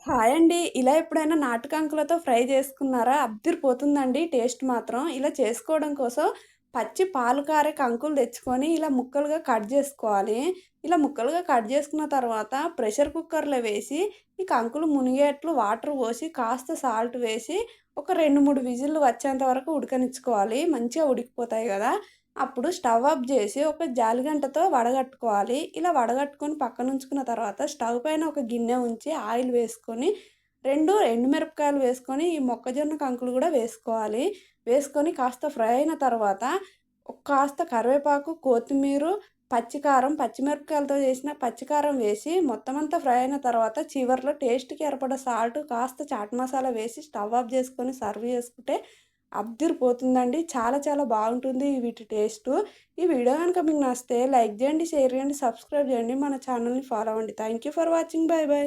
Hi అండి. ఇలా ఎప్పుడైనా నాటు కంకులతో ఫ్రై చేసుకున్నారా? అద్దిరిపోతుందండి టేస్ట్ మాత్రం. ఇలా చేసుకోవడం కోసం పచ్చి పాలు కారే కంకులు తెచ్చుకొని ఇలా ముక్కలుగా కట్ జేసుకోవాలి. ఇలా ముక్కలుగా కట్ చేసుకున్న తర్వాత ప్రెషర్ కుక్కర్‌లో వేసి ఈ కంకులు మునిగేట్లు వాటర్ పోసి కాస్త సాల్ట్ వేసి ఒక 2, 3 విజిల్లు వచ్చేంత వరకు ఉడకనిచ్చుకోవాలి. మంచిగా ఉడికిపోతాయి గదా! అప్పుడు స్టవ్ ఆఫ్ జేసి ఒక జాలిగంటతో వడగట్టుకోవాలి. ఇలా వడగట్టుకొని పక్కనుంచుకున్న తర్వాత స్టవ్ పైన ఒక గిన్నె ఉంచి ఆయిల్ వేసుకొని 2 ఎండుమిరపకాయలు వేసుకొని ఈ మొక్కజొన్న కంకులు గూడా వేసుకోవాలి. వేసుకొని కాస్త ఫ్రై అయిన తర్వాత కాస్త కరివేపాకు, కొత్తిమీరు, పచ్చికారం, పచ్చిమిరపకాయలతో చేసిన పచ్చికారం వేసి మొత్తం అంతా ఫ్రై అయిన తర్వాత చివర్లో టేస్ట్‌కి సరిపడా సాల్ట్, కాస్త చాట్ మసాలా వేసి స్టవ్ ఆఫ్ చేసుకొని సర్వ్ చేసుకుంటే అద్దిరిపోతుందండి. చాలా చాలా బాగుంటుంది వీటి టేస్టు. ఈ వీడియో గనుక మీకు నచ్చితే లైక్ చేయండి, షేర్ చేయండి, సబ్స్క్రైబ్ చేయండి. మన ఛానల్‌ని ఫాలో అవ్వండి. Thank you for watching. By by.